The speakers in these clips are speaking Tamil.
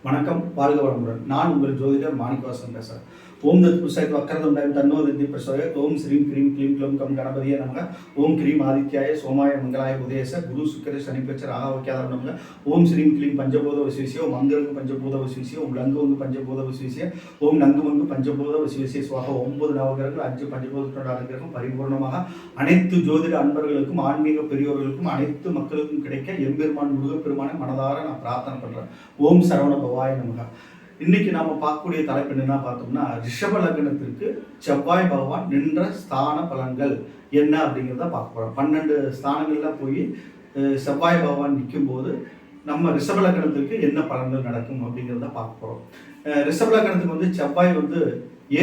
வணக்கம், வாழ்க வளமுடன். நான் உங்கள் ஜோதிடர் மாணிக்கவாசன் பேசுகிறேன். ஓம் தத் புருஷாய வக்கரதுண்டாய தன்னோ தந்தி பிரசோய ஓம் ஸ்ரீம் கிரீம் க்ளீம் க்ளம் கம் கணபதியே நமக. ஓம் கிரீம் ஆதித்யாய சோமாய மங்களாய உதயச குரு சுக்கர சனி பெச்ச ராக வைக்காத நமக. ஓம் ஸ்ரீம் க்ளீம் பஞ்சபூத வசிவிசிய ஓம் மங்கரங்கு பஞ்சபூத வசிவிசிய ஓம் லங்குவங்கு பஞ்சபூத வசிவிசிய ஓம் நங்குவங்கு பஞ்சபூத வசிவிசிய சுவாக. 9 நவகிரகங்கள் 5 பஞ்சபூதத்தோட அனுகிரகம் பரிபூர்ணமாக அனைத்து ஜோதிட அன்பர்களுக்கும் ஆன்மீக பெரியோர்களுக்கும் அனைத்து மக்களுக்கும் கிடைக்க எம்பெருமான் முருகப்பெருமானை மனதார நான் பிரார்த்தனை பண்றேன். ஓம் சரவண பவாய நமக. இன்னைக்கு நாம பார்க்கக்கூடிய தலைப்பு என்னன்னா பார்த்தோம்னா, ரிஷப லக்னத்திற்கு செவ்வாய் பகவான் நின்ற ஸ்தான பலன்கள் என்ன அப்படிங்கிறத பார்க்க போறோம். 12 ஸ்தானங்கள்ல போய் செவ்வாய் பகவான் நிற்கும் போது நம்ம ரிஷப லக்னத்திற்கு என்ன பலன்கள் நடக்கும் அப்படிங்கிறத பார்க்க போறோம். ரிஷப லக்னத்துக்கு வந்து செவ்வாய் வந்து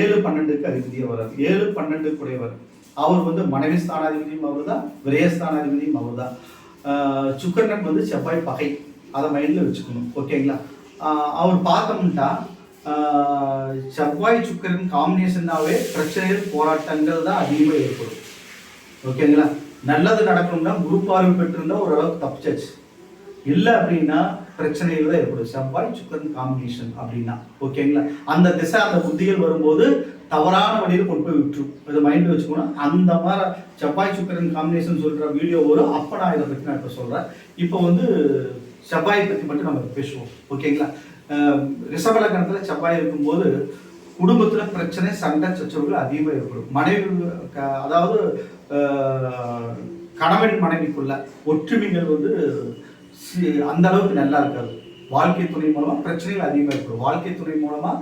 7-12க்கு அதிபதியாக வர்றார். 7-12 கூடையவர். அவர் வந்து மனைவி ஸ்தானாதிபதியும் அவர் தான், விரயஸ்தானாதிபதியும் அவர் தான். சுக்கிரனுக்கு வந்து செவ்வாய் பகை, அதை மைண்டில் வச்சுக்கணும். ஓகேங்களா? அவர் பார்த்தோம்னா செவ்வாய் சுக்கிரன் காம்பினேஷனாவே பிரச்சனைகள் போராட்டங்கள் தான் அதிகமாக ஏற்படும். ஓகேங்களா? நல்லது நடக்கணும்னா குரு பார்வை பெற்றிருந்தா ஓரளவுக்கு தப்பிச்சாச்சு. இல்லை அப்படின்னா பிரச்சனைகள் தான் ஏற்படும். செவ்வாய் சுக்கிரன் காம்பினேஷன் அப்படின்னா ஓகேங்களா? அந்த திசை அந்த புத்திகள் வரும்போது தவறான வழியில் கொண்டு போய் விட்டுரும். இதை மைண்ட் வச்சுக்கணும். அந்த மாதிரி செவ்வாய் சுக்கிரன் காம்பினேஷன் சொல்ற வீடியோ வரும். அப்போ நான் இதை பற்றி நான் இப்போ சொல்றேன். இப்போ வந்து செவ்வாயை பற்றி மட்டும் நம்ம பேசுவோம். ஓகேங்களா? ரிஷப லக்னத்தில் செவ்வாய் இருக்கும்போது குடும்பத்தில் பிரச்சனை, சண்டை சச்சரவுகள் அதிகமாக ஏற்படும். மனைவி அதாவது கணவன் மனைவிக்குள்ள ஒற்றுமைகள் வந்து அந்த அளவுக்கு நல்லா இருக்காது. வாழ்க்கை துணை மூலமா பிரச்சனைகள் அதிகமாக ஏற்படும். வாழ்க்கை துணை மூலமா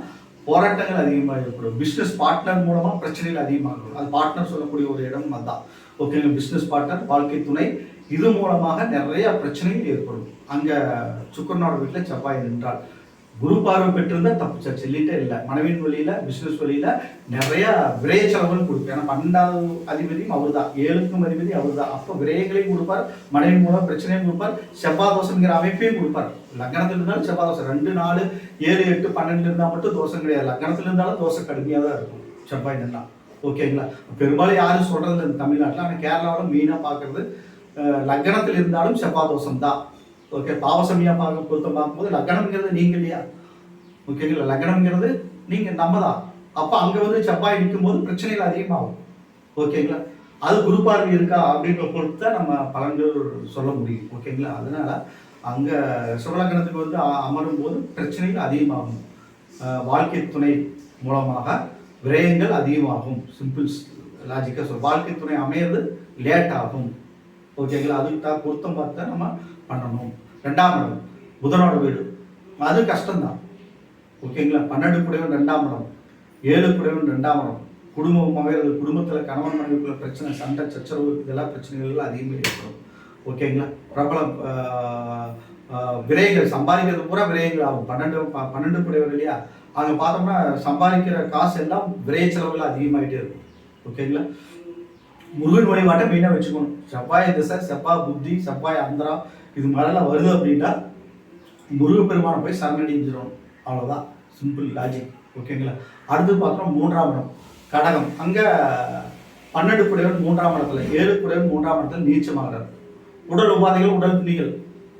போராட்டங்கள் அதிகமாக ஏற்படும். பிஸ்னஸ் பார்ட்னர் மூலமா பிரச்சனைகள் அதிகமாக இருக்கும். அது பார்ட்னர் சொல்லக்கூடிய ஒரு இடம் அதுதான். ஓகேங்களா? பிஸ்னஸ் பார்ட்னர், வாழ்க்கை துணை, இது மூலமாக நிறைய பிரச்சனைகள் ஏற்படும். அங்க சுக்கிரனோட வீட்டில் செவ்வாய் நின்றால் குரு பார்வை பெற்றிருந்தா தப்பு சொல்லிட்டே இல்லை. மனைவியின் வழியில, பிசினஸ் வழியில நிறைய விரய செலவுகள் கொடுக்கும். ஏன்னா 12வது அதிபதியும் அவர் தான், 7க்கும் அதிபதி அவர் தான். அப்போ விரயங்களையும் கொடுப்பார், மனைவி மூலம் பிரச்சனையும் கொடுப்பார், செவ்வாய் தோஷங்கிற அமைப்பையும் கொடுப்பார். லக்னத்தில் இருந்தாலும் செவ்வாய் தோஷம் 2, 4, 7, 8, 12 இருந்தால் மட்டும் தோஷம் கிடையாது. லக்னத்தில் இருந்தாலும் தோஷம் கடுமையாக தான் இருக்கும் செவ்வாய் நின்னா. ஓகேங்களா? பெரும்பாலும் யாரும் சொல்றது இல்லை தமிழ்நாட்டில். ஆனால் கேரளாவில் மெயினாக பார்க்கறது லக்னத்தில் இருந்தாலும் செவ்வாய் தோஷம் தான். ஓகே, பாவசமியா பார்க்க பொருத்தம் பார்க்கும்போது லக்னம்ங்கிறது நீங்க இல்லையா? ஓகேங்களா? லக்னம்ங்கிறது நீங்க நம்ம தான். அப்போ அங்கே வந்து செவ்வாய் நிற்கும் போது பிரச்சனைகள் அதிகமாகும். ஓகேங்களா? அது குரு பார்வை இருக்கா அப்படின்ற பொறுத்து தான் நம்ம பலன்கள் சொல்ல முடியும். ஓகேங்களா? அதனால அங்கே ரிஷபலக்னத்துக்கு வந்து அமரும் போது பிரச்சனைகள் அதிகமாகும். வாழ்க்கை துணை மூலமாக விரயங்கள் அதிகமாகும். சிம்பிள் லாஜிக்காக சொல். வாழ்க்கை துணை அமையிறது லேட் ஆகும். ஓகேங்களா? அதுக்கு தான் பொருத்தம் பார்த்தா நம்ம பண்ணணும். 2ஆம் இடம் புதனோட வீடு, அது கஷ்டம்தான். ஓகேங்களா? 12 கூடையவன் 2ஆம் இடம், 7 கூடையவன் 2ஆம் இடம். குடும்பம் அமைகிறது, குடும்பத்தில் கணவன் மனைவிக்குள்ள பிரச்சனை, சண்டை சச்சரவு, இதெல்லாம் பிரச்சனைகள் அதிகமாக ஏற்படும். ஓகேங்களா? பிரபல விரயங்கள், சம்பாதிக்கிறது பூரா விரயங்கள் ஆகும். 12 கூடையவர் இல்லையா? அங்கே பார்த்தோம்னா சம்பாதிக்கிற காசு எல்லாம் விரய செலவுகள் அதிகமாகிட்டே இருக்கும். ஓகேங்களா? முருகன் வழிபாட்டை மெயினாக வச்சுக்கணும். செவ்வாய் திசை, செவ்வாய் புத்தி, செவ்வாய் அந்தரா இது மாதிரிலாம் வருது அப்படின்னா முருகப்பெருமானை போய் சரணடைஞ்சிடணும். அவ்வளோதான், சிம்பிள் லாஜிக். ஓகேங்களா? அடுத்து பார்த்தோம் 3ஆம் இடம் கடகம். அங்கே 12 கூடையவன் 3ஆம் இடத்துல, 7 கூடையவன் 3ஆம் இடத்துல நீச்சமாகிறார். உடல் உபாதைகள், உடல் பிணிகள்,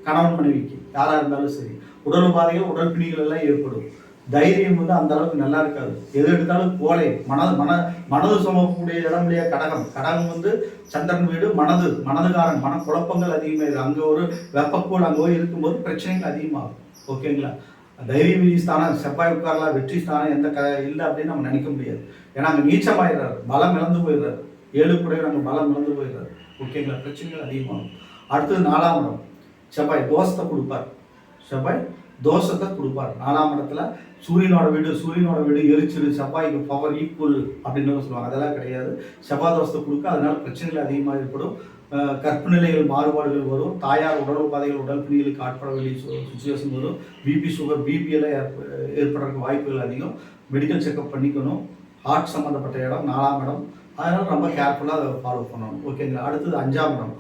கணவன் மனைவிக்கு யாராக இருந்தாலும் சரி, உடல் உபாதைகள், உடல் பிணிகள் எல்லாம் ஏற்படும். தைரியம் வந்து அந்த அளவுக்கு நல்லா இருக்காது. எது எடுத்தாலும் கோலை, மனது சுமக்கக்கூடிய இடம் இல்லையா கடகம். கடகம் வந்து சந்திரன் வீடு, மனதுகாரன், மன குழப்பங்கள் அதிகமாக. அங்கே ஒரு வெப்பக்கோள் அங்கே போய் இருக்கும்போது பிரச்சனைகள் அதிகமாகும். ஓகேங்களா? தைரிய ஸ்தானம் செவ்வாய் உட்காரலாம், வெற்றி ஸ்தானம் எந்த இல்லை அப்படின்னு நம்ம நினைக்க முடியாது. ஏன்னா அங்கே நீச்சமாயிடுறாரு, பலம் இழந்து போயிடுறாரு. 7 கூடையவர் அங்கே பலம் இழந்து போயிடுறாரு. ஓகேங்களா? பிரச்சனைகள் அதிகமாகும். அடுத்தது 4ஆம் இடம் செவ்வாய் தோஷத்தை கொடுப்பார். செவ்வாய் தோஷத்தை கொடுப்பார். 4ஆம் இடத்துல சூரியனோட வீடு எரிச்சிரு, செவ்வாய்க்கு பவர் ஈக்குவல் அப்படின்னு சொல்லுவாங்க. அதெல்லாம் கிடையாது. செவ்வாய் தோஷத்தை கொடுக்க, அதனால பிரச்சனைகள் அதிகமாக ஏற்படும். கற்பு நிலைகள் மாறுபாடுகள் வரும். தாயார் உடல் உபாதைகள், உடல் பிணிகளுக்கு ஆட்பட வேண்டிய சுச்சுவேஷன் வரும். பிபி, சுகர், பிபி எல்லாம் ஏற்படுறதுக்கு வாய்ப்புகள் அதிகம். மெடிக்கல் செக்அப் பண்ணிக்கணும். ஹார்ட் சம்மந்தப்பட்ட இடம் 4ஆம் இடம். அதனால ரொம்ப கேர்ஃபுல்லாக அதை ஃபாலோ பண்ணணும். ஓகேங்களா? அடுத்தது 5ஆம் இடம்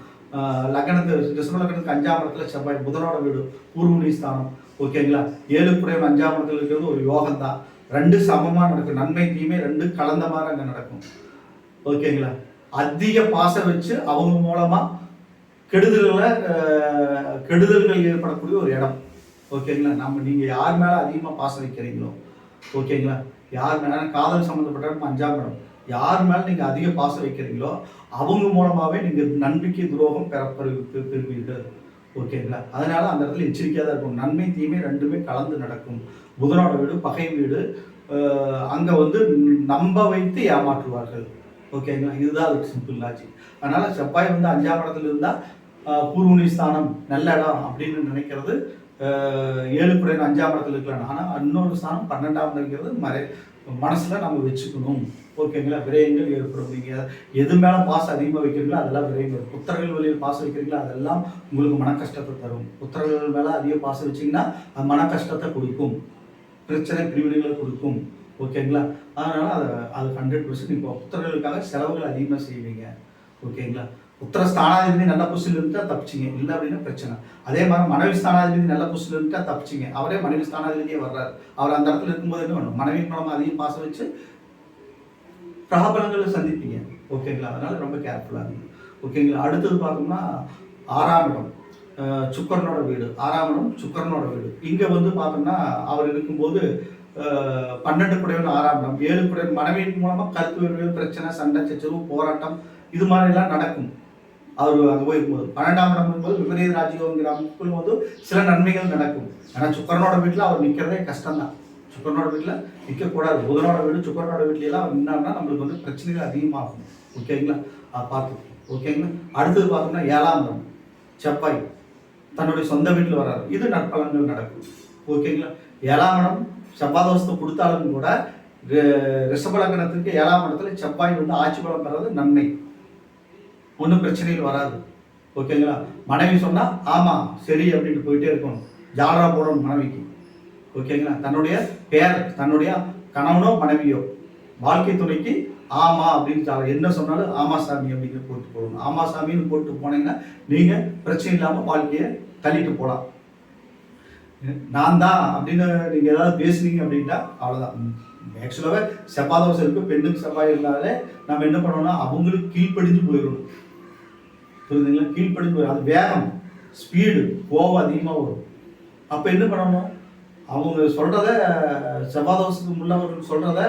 ரிஷப லக்னத்துக்கு 5ஆம் இடத்துல செவ்வாய் புதனோட வீடு, பூர்வனி ஸ்தானம். ஓகேங்களா? 7 கூடையவன் 5ஆம் இடத்துல இருக்கிறது ஒரு யோகம் தான். 2 சமமாக நடக்கும். நன்மை தீமை 2 கலந்த மாதிரி அங்கே நடக்கும். ஓகேங்களா? அதிக பாசம் வச்சு அவங்க மூலமா கெடுதல்கள் ஏற்படக்கூடிய ஒரு இடம். ஓகேங்களா. நீங்கள் யார் மேலே அதிகமாக பாசம் வைக்கிறீங்களோ, ஓகேங்களா, யார் மேலே காதல் சம்மந்தப்பட்ட 5ஆம் இடம், யார் மேலே நீங்கள் அதிக பாசம் வைக்கிறீங்களோ அவங்க மூலமாகவே நீங்கள் நம்பிக்கை துரோகம் பெறுவீர்கள். ஓகேங்களா. அதனால அந்த இடத்துல எச்சரிக்கையாக தான் இருக்கும். நன்மை தீமை ரெண்டுமே கலந்து நடக்கும். புதனோட வீடு பகை வீடு, அங்கே வந்து நம்ப வைத்து ஏமாற்றுவார்கள். ஓகேங்களா. இதுதான் அதுக்கு சிம்பிள் லாஜிக். அதனால செவ்வாய் வந்து 5ஆம் இடத்துல இருந்தால் பூர்வனி ஸ்தானம் நல்ல இடம் அப்படின்னு நினைக்கிறது 7 குடையன் 5ஆம் இடத்துல இருக்கலாம். ஆனால் இன்னொரு ஸ்தானம் 12ஆம் இடங்கிறது மனசில் நம்ம வச்சுக்கணும். ஓகேங்களா. விரயங்கள் ஏற்படும். நீங்கள் எது மேலே பாசம் அதிகமாக வைக்கிறீங்களோ அதெல்லாம் விரயங்கள். புத்திரர்கள் வழியில் பாசம் வைக்கிறீங்களோ அதெல்லாம் உங்களுக்கு மன கஷ்டத்தை தரும். புத்திரர்கள் மேலே அதிக பாசம் வச்சிங்கன்னா அது மன கஷ்டத்தை கொடுக்கும், பிரச்சனை பிரிவினைகளை கொடுக்கும். ஓகேங்களா. அதனால் அது 100% இப்போ புத்திரர்களுக்காக செலவுகள் அதிகமாக செய்வீங்க. ஓகேங்களா. புத்திர ஸ்தானாதிபதி நல்ல பொசிஷன்ல இருந்தால் தப்பிச்சிங்க, இல்லை அப்படின்னா பிரச்சனை. அதே மாதிரி மனைவி ஸ்தானாதிபதி நல்ல பொசிஷன்ல இருந்தால் தப்பிச்சிங்க. அவரே மனைவி ஸ்தானாதிபதியே வர்றாரு. அவர் அந்த இடத்துல இருக்கும்போது என்ன வேணும், மனைவி மூலமாக அதிகம் பாசம் வச்சு பிரபலங்களை சந்திப்பீங்க. ஓகேங்களா. அதனால ரொம்ப கேர்ஃபுல்லாக இருங்க. ஓகேங்களா. அடுத்தது பார்த்தோம்னா 6ஆம் இடம் சுக்கரனோட வீடு. 6ஆம் இடம் சுக்கரனோட வீடு. இங்கே வந்து பார்த்தோம்னா அவர் இருக்கும்போது 12 குடையவன் 6ஆம் இடம், 7 குடையவன் மனைவியின் மூலமாக கருத்து வேறுகள், பிரச்சனை, சண்டை, சச்சரவு, போராட்டம் இது மாதிரிலாம் நடக்கும். அவர் அங்கே போயிருக்கும்போது 12ஆம் இடம் இருக்கும்போது விபரீத ராஜயோகிற அமைப்புகளும் போது சில நன்மைகள் நடக்கும். ஆனால் சுக்கரனோட வீட்டில் அவர் நிற்கிறதே கஷ்டம்தான். சுக்கரனோட வீட்டில் நிற்கக்கூடாது. புதனோட வீடு சுக்கரனோட வீட்லையெல்லாம் அவர் நின்னார்னா நம்மளுக்கு வந்து பிரச்சனைகள் அதிகமாகும். ஓகேங்களா. பார்த்து ஓகேங்களா. அடுத்தது பார்த்தோம்னா 7ஆம் இடம் செவ்வாய் தன்னுடைய சொந்த வீட்டில் வர்றாரு. இது நற்பலன்கள் நடக்கும். ஓகேங்களா. 7ஆம் இடம் செவ்வாய் தோஷத்தை கொடுத்தாலும் கூட ரிஷப லக்னத்துக்கு 7ஆம் இடத்துல செவ்வாய் வந்து ஆட்சி பலம் பெறது நன்மை, ஒன்றும் பிரச்சனைகள் வராது. ஓகேங்களா. மனைவி சொன்னால் ஆமாம் சரி அப்படின்ட்டு போயிட்டே இருக்கணும். ஜாலரா போடணும் மனைவிக்கு. ஓகேங்களா. தன்னுடைய பேர், தன்னுடைய கணவனோ மனைவியோ வாழ்க்கை துணைக்கு ஆமா அப்படின்னு என்ன சொன்னாலும் ஆமா சாமி அப்படிங்கிற போட்டு போடணும். ஆமா சாமின்னு போட்டு போனீங்கன்னா நீங்கள் பிரச்சனை இல்லாமல் வாழ்க்கையை தள்ளிட்டு போகலாம். நான் தான் அப்படின்னு நீங்கள் ஏதாவது பேசுனீங்க அப்படின்ட்டா அவ்வளோதான். ஆக்சுவலாகவே செவ்வாய் தோசை இருக்குது, பெண்ணுக்கு செவ்வாய் இருந்தாலே நம்ம என்ன பண்ணோம்னா அவங்களுக்கு கீழ்ப்படிஞ்சு போயிடணும். புரியுதுங்களா. கீழ்ப்படிஞ்சு போயிடும். அது வேகம், ஸ்பீடு, கோவம் அதிகமாக வரும். அப்போ என்ன பண்ணணும், அவங்க சொல்கிறத செவ்வாய் தோசைக்கு முன்னவர்கள் சொல்கிறத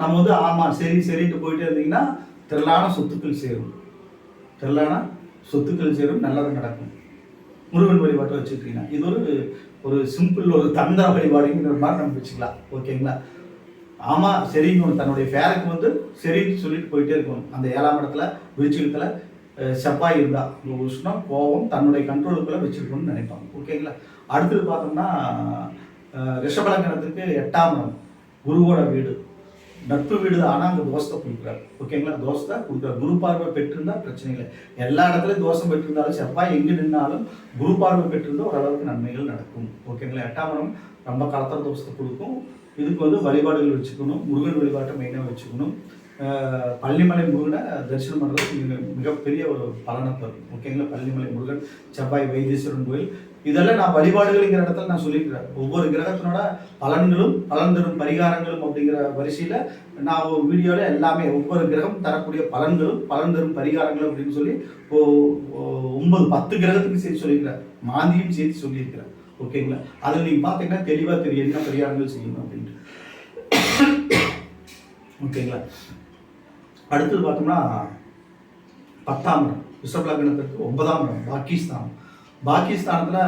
நம்ம வந்து ஆமாம் சரி சரிட்டு போயிட்டே இருந்தீங்கன்னா திரளான சொத்துக்கள் சேரும். திரளான சொத்துக்கள் சேரும், நல்லது நடக்கும். முருகன் வழிபாட்டை வச்சுக்கிட்டீங்கன்னா இது ஒரு சிம்பிள் ஒரு தந்திர வழிபாடுங்கிற மாதிரி நம்ம வச்சுக்கலாம். ஓகேங்களா. ஆமாம் சரிங்க தன்னுடைய ஃபேருக்கு வந்து சரின்னு சொல்லிட்டு போயிட்டே இருக்கணும். அந்த 7ஆம் இடத்துல விருச்சிகத்தில் செவ்வாய் இருந்தால் உஷ்ணம் கோபம் தன்னுடைய கண்ட்ரோலுக்குள்ளே வச்சுருக்கணும்னு நினைப்பாங்க. ஓகேங்களா. அடுத்தது பார்த்தோம்னா ரிஷபலக்கணத்துக்கு 8ஆம் இடம் குருவோட வீடு, நட்பு வீடு. ஆனால் அங்கே தோஷத்தை கொடுக்குறாரு. ஓகேங்களா. தோஷத்தை கொடுக்குறாரு. குரு பார்வை பெற்றிருந்தால் பிரச்சனை இல்லை. எல்லா இடத்துலையும் தோஷம் பெற்றிருந்தாலும் செவ்வாய் எங்கே நின்னாலும் குரு பார்வை பெற்றிருந்தால் ஓரளவுக்கு நன்மைகள் நடக்கும். ஓகேங்களா. 8ஆம் இடம் ரொம்ப கலத்தர தோஷத்தை கொடுக்கும். இதுக்கு வந்து வழிபாடுகள் வச்சுக்கணும். முருகன் வழிபாட்டை மெயினாக வச்சுக்கணும். பள்ளிமலை முருகனை தரிசனம் பண்ணுறது மிகப்பெரிய ஒரு பலனை தரும். ஓகேங்களா. பள்ளிமலை முருகன், செவ்வாய் வைத்தீஸ்வரன் கோயில், இதெல்லாம் நான் வழிபாடுகள்ங்கிற இடத்துல நான் சொல்லியிருக்கிறேன். ஒவ்வொரு கிரகத்தினோட பலன்களும் பலன் தரும் பரிகாரங்களும் அப்படிங்கிற வரிசையில் நான் ஒரு வீடியோவில் எல்லாமே ஒவ்வொரு கிரகம் தரக்கூடிய பலன்களும் பலன் தரும் பரிகாரங்களும் அப்படின்னு சொல்லி 9-10 கிரகத்துக்கு சேர்த்து சொல்லியிருக்கிறேன். மாந்தியும் சேர்த்து சொல்லியிருக்கிறேன். ஓகேங்களா. அதில் நீங்கள் பார்த்தீங்கன்னா தெளிவாக தெரியும் என்ன பரிகாரங்கள் செய்யணும் அப்படின்ட்டு. ஓகேங்களா. அடுத்தது பார்த்தோம்னா 10ஆம் இடம் ரிஷப லக்னத்திற்கு 9ஆம் இடம் பாக்கிஸ்தான். பாகிஸ்தானத்தில்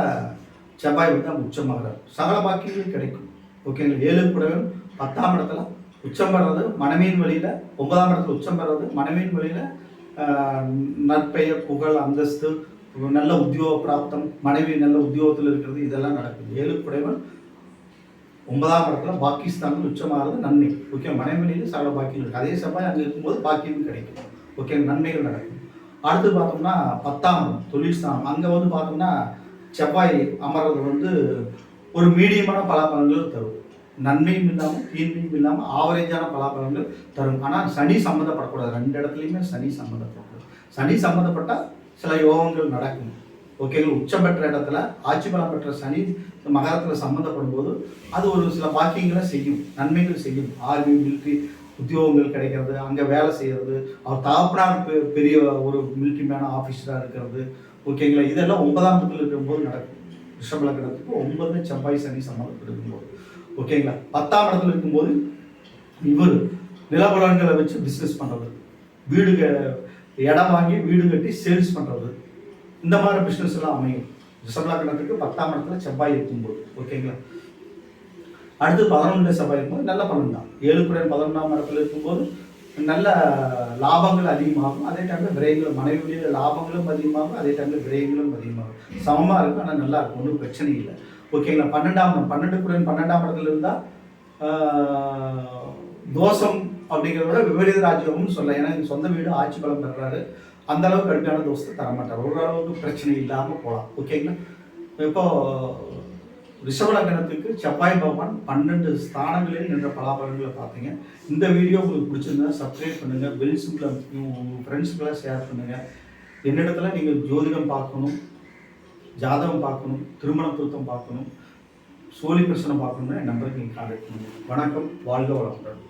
செவ்வாய் வந்து அங்கே உச்சமாகிறார். சகல பாக்கியங்களும் கிடைக்கும். ஓகேங்களா. 7 குடையவன் 10ஆம் இடத்துல உச்சம் பெறது மனைவியின் வழியில், 9ஆம் இடத்துல உச்சம் பெறது மனைவியின் வழியில் நற்பெயர், புகழ், அந்தஸ்து, நல்ல உத்தியோக பிராப்தம், மனைவி நல்ல உத்தியோகத்தில் இருக்கிறது, இதெல்லாம் நடக்குது. 7 குடையவன் 9ஆம் இடத்துல பாகிஸ்தானில் உச்சமாகிறது நன்மை. ஓகே. மனைவியில் சகல பாக்கியம் இருக்குது. அதே செவ்வாய் அங்கே இருக்கும்போது பாக்கியம் கிடைக்கும். ஓகே. நன்மைகள் நடக்கும். அடுத்து பார்த்தோம்னா 10ஆம் இடம் தொழில் ஸ்தானம். அங்கே வந்து பார்த்தோம்னா செவ்வாய் அமர்றது வந்து ஒரு மீடியமான பலாபலன்கள் தரும். நன்மையும் இல்லாமல் தீன்மையும் இல்லாமல் ஆவரேஜான பலாபலன்கள் தரும். ஆனால் சனி சம்மந்தப்படக்கூடாது. 2 இடத்துலையுமே சனி சம்மந்தப்படக்கூடாது. சனி சம்மந்தப்பட்டால் சில யோகங்கள் நடக்கும். ஓகேங்களா. உச்சம் பெற்ற இடத்துல ஆட்சி பலம் பெற்ற சனி மகரத்தில் சம்மந்தப்படும் போது அது ஒரு சில பாக்கியங்களை செய்யும், நன்மைகள் செய்யும். ஆர்மி, மிலிட்ரி உத்தியோகங்கள் கிடைக்கிறது, அங்கே வேலை செய்கிறது, அவர் தகப்பனார் பெரிய ஒரு மிலிட்ரி மேன ஆஃபீஸராக இருக்கிறது. ஓகேங்களா. இதெல்லாம் 9ஆம் இடத்துல இருக்கும்போது நடக்கும். ரிஷப லக்னத்துக்கு 9 செவ்வாய் சனி சம்மந்தம் இருக்கும்போது. ஓகேங்களா? 10ஆம் இடத்துல இருக்கும்போது இவர் நிலபலன்களை வச்சு பிஸ்னஸ் பண்ணுறது, வீடு இடம் வாங்கி வீடு கட்டி சேல்ஸ் பண்ணுறது, இந்த மாதிரி பிஸ்னஸ் எல்லாம் அமையும் ரிஷப லக்னத்துக்கு 10ஆம் இடத்துல செவ்வாய் இருக்கும்போது. ஓகேங்களா? அடுத்து 11 செவ்வாய் இருக்கும்போது நல்ல பலன் தான். 7 குடன் 11ஆம் இடத்துல இருக்கும்போது நல்ல லாபங்கள் அதிகமாகும். அதே டைமில் விரயங்களும், மனைவியுடைய லாபங்களும் அதிகமாகும், அதே டைமில் விரயங்களும் அதிகமாகும். சமமாக இருக்கும், ஆனால் நல்லா இருக்கும், ஒன்றும் பிரச்சனை இல்லை. ஓகேங்களா? 12 குடன் 12ஆம் இடத்துல இருந்தால் தோஷம் அப்படிங்கிறத விட விபரீத ராஜ்யம்னு சொல்லலாம். ஏன்னா சொந்த வீடு ஆட்சி பலம் பெறாரு, அந்த அளவுக்கு கடுமையான தோஷத்தை தரமாட்டார், ஓரளவுக்கு பிரச்சனை இல்லாமல் போகலாம். ஓகேங்களா? இப்போ ரிஷப லக்னத்துக்கு செவ்வாய் பகவான் 12 ஸ்தானங்களில் நின்ற பலாபலன்களை பார்த்தீங்க. இந்த வீடியோ உங்களுக்கு பிடிச்சிருந்தா சப்ஸ்கிரைப் பண்ணுங்கள், பெல் சிம்பிளை உங்கள் ஃப்ரெண்ட்ஸுக்கெல்லாம் ஷேர் பண்ணுங்கள். என்னிடத்துல நீங்கள் ஜோதிடம் பார்க்கணும், ஜாதகம் பார்க்கணும், திருமண பொருத்தம் பார்க்கணும், சோழி பிரச்சனை பார்க்கணும்னா என் நம்பருக்கு நீங்கள் கான்டாக்ட் பண்ணுங்கள். வணக்கம், வாழ்க வளமுடன்.